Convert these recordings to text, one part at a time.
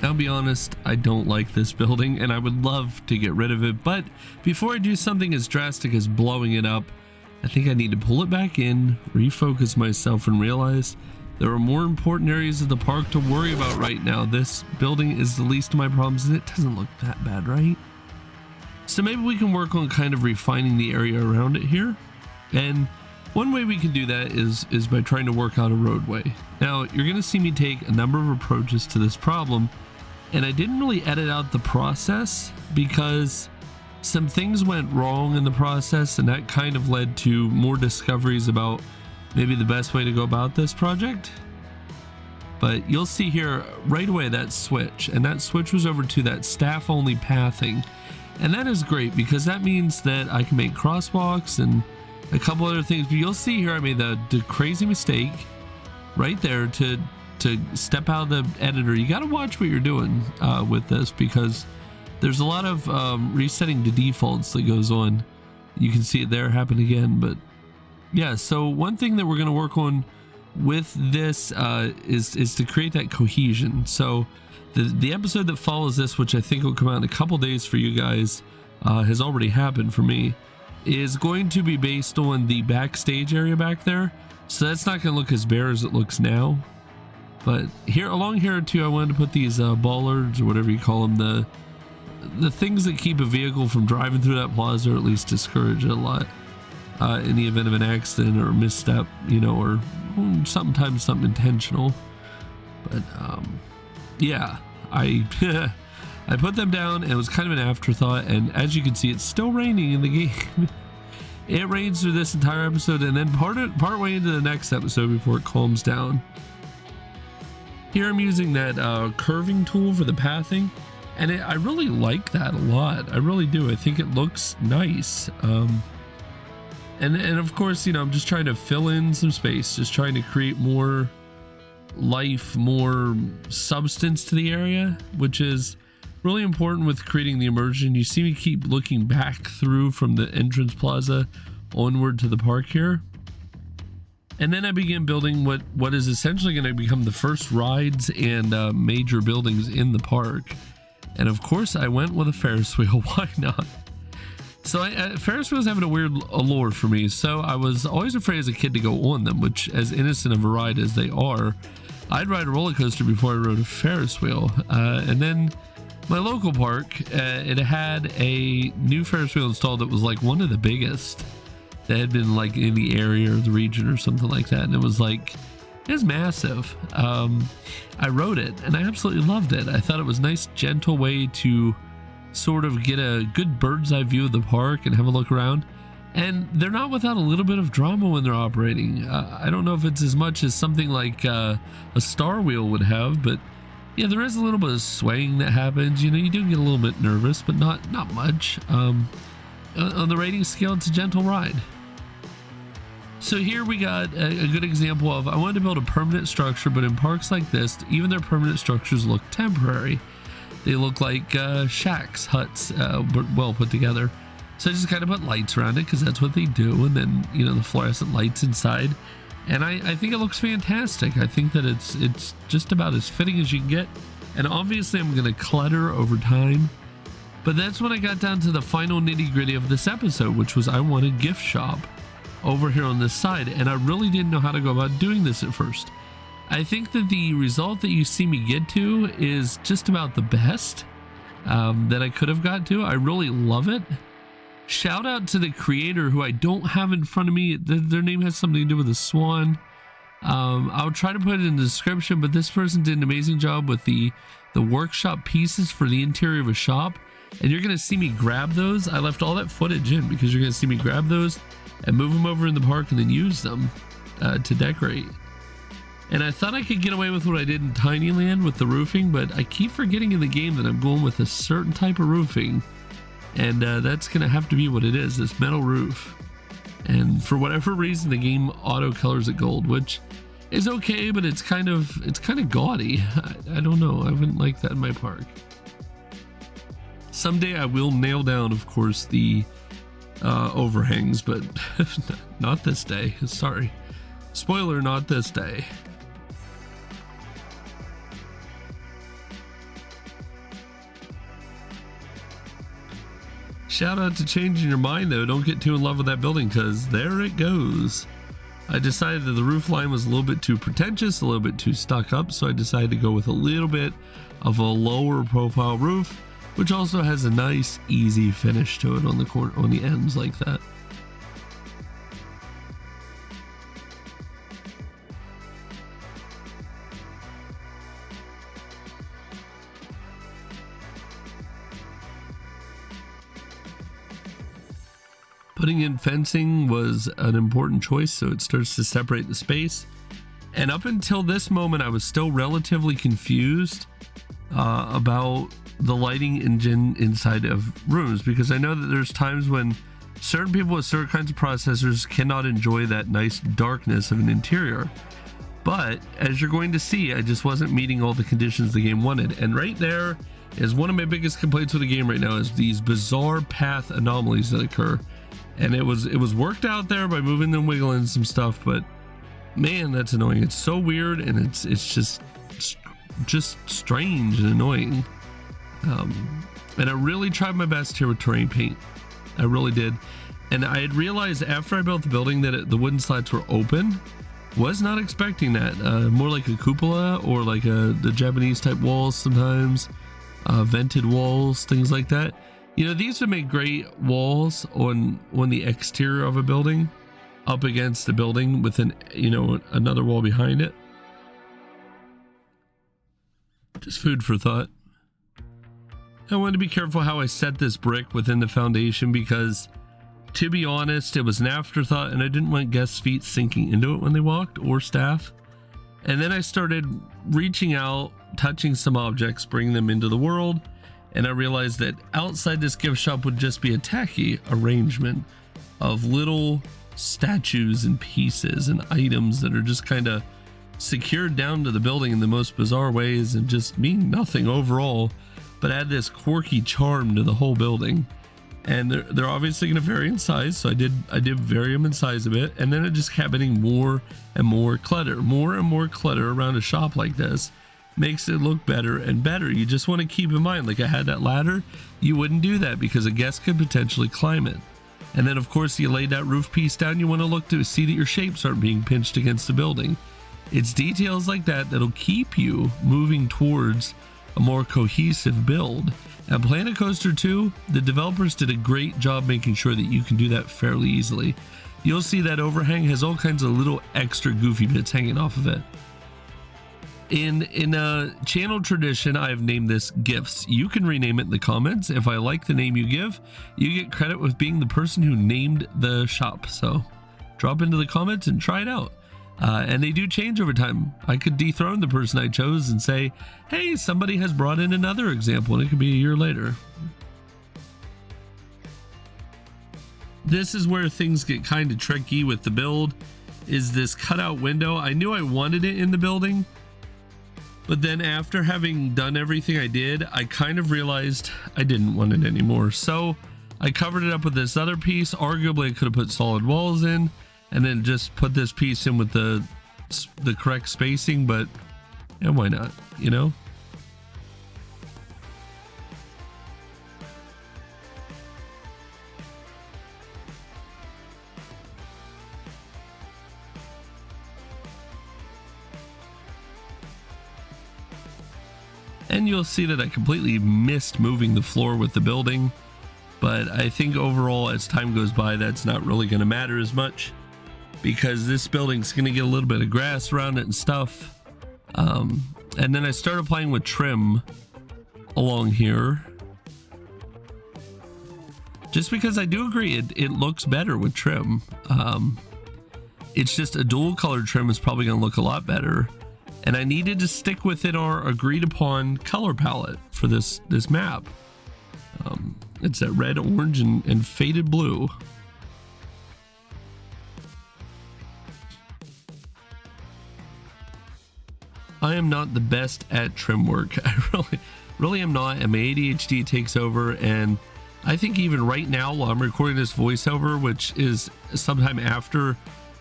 I'll be honest, I don't like this building and I would love to get rid of it, but before I do something as drastic as blowing it up, I think I need to pull it back in, refocus myself, and realize there are more important areas of the park to worry about right now. This building is the least of my problems and it doesn't look that bad, right? So maybe we can work on kind of refining the area around it here. And one way we can do that is by trying to work out a roadway. Now, you're going to see me take a number of approaches to this problem, and I didn't really edit out the process because some things went wrong in the process, and that kind of led to more discoveries about maybe the best way to go about this project. But you'll see here right away that switch, and that switch was over to that staff only pathing. And that is great because that means that I can make crosswalks and a couple other things. But you'll see here I made the crazy mistake right there to step out of the editor. You got to watch what you're doing with this, because there's a lot of resetting to defaults that goes on. You can see it there happen again. But yeah, so one thing that we're going to work on with this is to create that cohesion. So the episode that follows this, which I think will come out in a couple days for you guys, has already happened for me, is going to be based on the backstage area back there. So that's not going to look as bare as it looks now. But here, along here too, I wanted to put these bollards, or whatever you call them, the things that keep a vehicle from driving through that plaza, or at least discourage it a lot in the event of an accident or a misstep, you know, or sometimes something intentional. But yeah, I I put them down, and it was kind of an afterthought. And as you can see, it's still raining in the game. It rains through this entire episode, and then part way into the next episode before it calms down. Here I'm using that curving tool for the pathing, and I really like that a lot. I really do. I think it looks nice. And of course, you know, I'm just trying to fill in some space, just trying to create more life, more substance to the area, which is really important with creating the immersion. You see me keep looking back through from the entrance plaza onward to the park here. And then I began building what is essentially going to become the first rides and major buildings in the park. And of course, I went with a Ferris wheel. Why not? So Ferris wheels having a weird allure for me. So I was always afraid as a kid to go on them, which, as innocent of a ride as they are, I'd ride a roller coaster before I rode a Ferris wheel. And then my local park, it had a new Ferris wheel installed that was like one of the biggest that had been like in the area or the region or something like that. And it was massive. I rode it and I absolutely loved it. I thought it was a nice, gentle way to sort of get a good bird's eye view of the park and have a look around. And they're not without a little bit of drama when they're operating. I don't know if it's as much as something like a Star Wheel would have, but yeah, there is a little bit of swaying that happens. You know, you do get a little bit nervous, but not much. On the rating scale, it's a gentle ride. So here we got a good example of, I wanted to build a permanent structure, but in parks like this, even their permanent structures look temporary. They look like shacks, huts, but well put together. So I just kind of put lights around it because that's what they do. And then, you know, the fluorescent lights inside. And I think it looks fantastic. I think that it's just about as fitting as you can get. And obviously I'm going to clutter over time. But that's when I got down to the final nitty gritty of this episode, which was I want a gift shop over here on this side. And I really didn't know how to go about doing this at first. I think that the result that you see me get to is just about the best that I could have got to. I really love it. Shout out to the creator, who I don't have in front of me. Their name has something to do with a swan. I'll try to put it in the description, but this person did an amazing job with the workshop pieces for the interior of a shop. And you're going to see me grab those. I left all that footage in because you're going to see me grab those and move them over in the park and then use them to decorate. And I thought I could get away with what I did in Tinyland with the roofing, but I keep forgetting in the game that I'm going with a certain type of roofing. And that's going to have to be what it is, this metal roof. And for whatever reason, the game auto colors it gold, which is okay, but it's kind of gaudy. I don't know. I wouldn't like that in my park. Someday I will nail down, of course, the overhangs, but not this day. Sorry. Spoiler, not this day. Shout out to changing your mind though. Don't get too in love with that building because there it goes. I decided that the roof line was a little bit too pretentious, a little bit too stuck up, so I decided to go with a little bit of a lower profile roof, which also has a nice easy finish to it on the corner, on the ends like that. Putting in fencing was an important choice, so it starts to separate the space. And up until this moment, I was still relatively confused about the lighting engine inside of rooms, because I know that there's times when certain people with certain kinds of processors cannot enjoy that nice darkness of an interior. But as you're going to see, I just wasn't meeting all the conditions the game wanted. And right there is one of my biggest complaints with the game right now, is these bizarre path anomalies that occur. And it was worked out there by moving and wiggling some stuff, but man, that's annoying. It's so weird, and it's just strange and annoying. And I really tried my best here with terrain paint. I really did. And I had realized after I built the building that the wooden slats were open. Was not expecting that. More like a cupola or like the Japanese type walls sometimes, vented walls, things like that. You know, these would make great walls on the exterior of a building, up against the building with another wall behind it. Just food for thought. I wanted to be careful how I set this brick within the foundation, because to be honest, it was an afterthought and I didn't want guests' feet sinking into it when they walked, or staff. And then I started reaching out, touching some objects, bringing them into the world. And I realized that outside this gift shop would just be a tacky arrangement of little statues and pieces and items that are just kind of secured down to the building in the most bizarre ways and just mean nothing overall, but add this quirky charm to the whole building. And they're obviously going to vary in size, so I did vary them in size a bit, and then it just kept getting more and more clutter around a shop like this. Makes it look better and better. You just want to keep in mind, like I had that ladder, you wouldn't do that because a guest could potentially climb it. And then of course you laid that roof piece down, you want to look to see that your shapes aren't being pinched against the building. It's details like that that'll keep you moving towards a more cohesive build. And Planet Coaster 2, the developers did a great job making sure that you can do that fairly easily. You'll see that overhang has all kinds of little extra goofy bits hanging off of it. In a channel tradition, I have named this Gifts. You can rename it in the comments. If I like the name you give, you get credit with being the person who named the shop. So drop into the comments and try it out. And they do change over time. I could dethrone the person I chose and say, hey, somebody has brought in another example, and it could be a year later. This is where things get kind of tricky with the build, is this cutout window. I knew I wanted it in the building, but then after having done everything I did, I kind of realized I didn't want it anymore. So I covered it up with this other piece. Arguably I could have put solid walls in and then just put this piece in with the correct spacing, but yeah, why not, you know? And you'll see that I completely missed moving the floor with the building, but I think overall as time goes by that's not really going to matter as much, because this building's going to get a little bit of grass around it and stuff. And then I started playing with trim along here, just because I do agree it looks better with trim. It's just a dual color trim is probably going to look a lot better. And I needed to stick within our agreed upon color palette for this map. It's that red, orange, and faded blue. I am not the best at trim work. I really am not, and my ADHD takes over. And I think even right now while I'm recording this voiceover, which is sometime after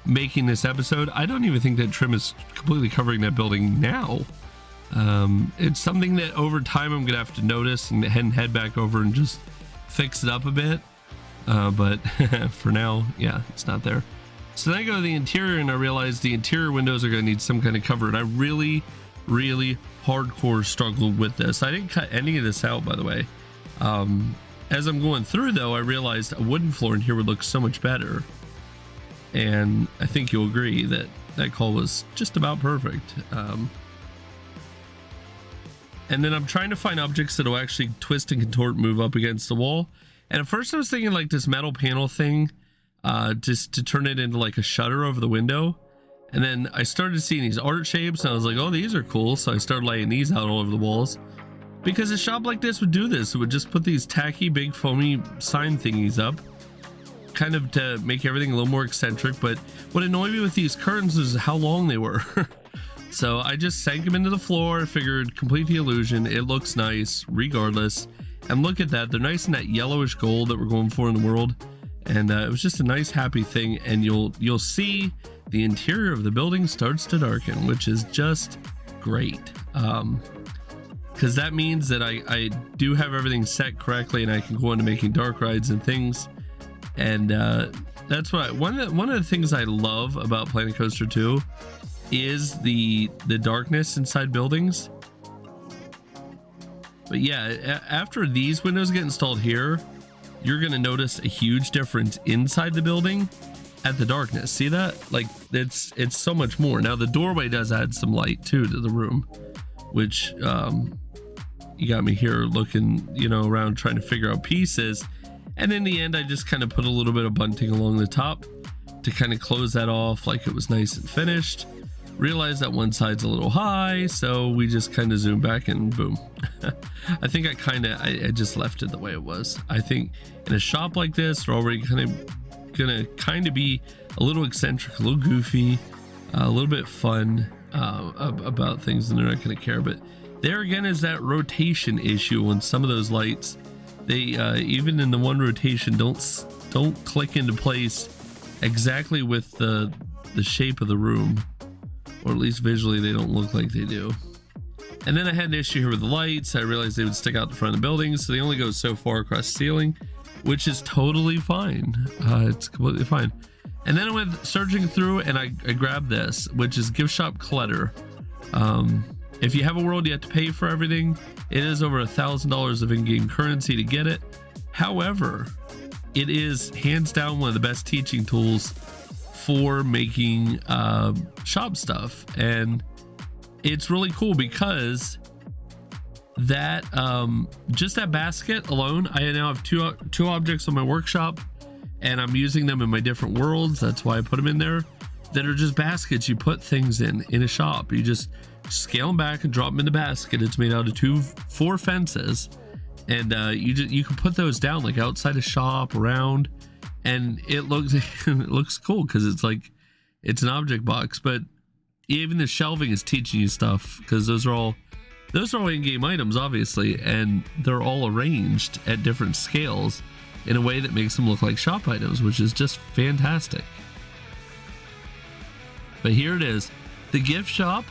making this episode, I don't even think that trim is completely covering that building now. It's something that over time I'm gonna have to notice and head back over and just fix it up a bit, but for now, yeah, it's not there. So then I go to the interior and I realize the interior windows are going to need some kind of cover, and I really hardcore struggled with this. I didn't cut any of this out, by the way. As I'm going through though, I realized a wooden floor in here would look so much better, and I think you'll agree that that call was just about perfect. And then I'm trying to find objects that will actually twist and contort, move up against the wall. And at first I was thinking like this metal panel thing, just to turn it into like a shutter over the window. And then I started seeing these art shapes and I was like, oh, these are cool. So I started laying these out all over the walls, because a shop like this would do this. It would just put these tacky big foamy sign thingies up, kind of to make everything a little more eccentric. But what annoyed me with these curtains is how long they were. So I just sank them into the floor, figured complete the illusion. It looks nice regardless. And look at that, they're nice in that yellowish gold that we're going for in the world. And it was just a nice happy thing. And you'll see the interior of the building starts to darken, which is just great. Because that means that I do have everything set correctly and I can go into making dark rides and things. And that's what one of the things I love about Planet Coaster 2 is the darkness inside buildings. But yeah, after these windows get installed here, you're gonna notice a huge difference inside the building at the darkness. See that? Like it's so much more. Now the doorway does add some light too to the room, which you got me here looking, you know, around trying to figure out pieces. And in the end, I just kind of put a little bit of bunting along the top to kind of close that off like it was nice and finished. Realized that one side's a little high, so we just kind of zoom back and boom. I think I just left it the way it was. I think in a shop like this, they're already gonna be a little eccentric, a little goofy, a little bit fun about things, and they're not gonna care. But there again is that rotation issue on some of those lights. They even in the one rotation don't click into place exactly with the shape of the room. Or at least visually they don't look like they do. And then I had an issue here with the lights. I realized they would stick out the front of the building, so they only go so far across the ceiling, which is totally fine. It's completely fine. And then I went searching through and I grabbed this, which is gift shop clutter. If you have a world, you have to pay for everything. It is over $1,000 of in-game currency to get it. However, it is hands down one of the best teaching tools for making shop stuff, and it's really cool because that just that basket alone, I now have two objects on my workshop and I'm using them in my different worlds. That's why I put them in there, that are just baskets you put things in a shop. You just scale them back and drop them in the basket. It's made out of 4 fences, and you can put those down like outside a shop, around, and it looks cool because it's like it's an object box. But even the shelving is teaching you stuff, because those are all in-game items, obviously, and they're all arranged at different scales in a way that makes them look like shop items, which is just fantastic. But here it is, the gift shop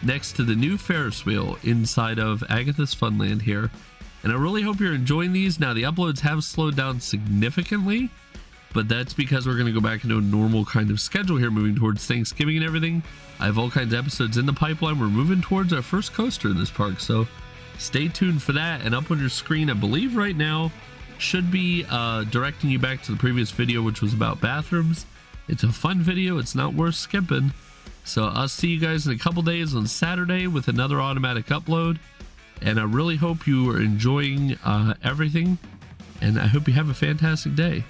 next to the new Ferris wheel inside of Agathas Funland here. And I really hope you're enjoying these. Now the uploads have slowed down significantly, but that's because we're going to go back into a normal kind of schedule here, moving towards Thanksgiving and everything. I have all kinds of episodes in the pipeline. We're moving towards our first coaster in this park, so stay tuned for that. And up on your screen, I believe right now, should be directing you back to the previous video, which was about bathrooms. It's a fun video. It's not worth skipping. So I'll see you guys in a couple days on Saturday with another automatic upload. And I really hope you are enjoying everything. And I hope you have a fantastic day.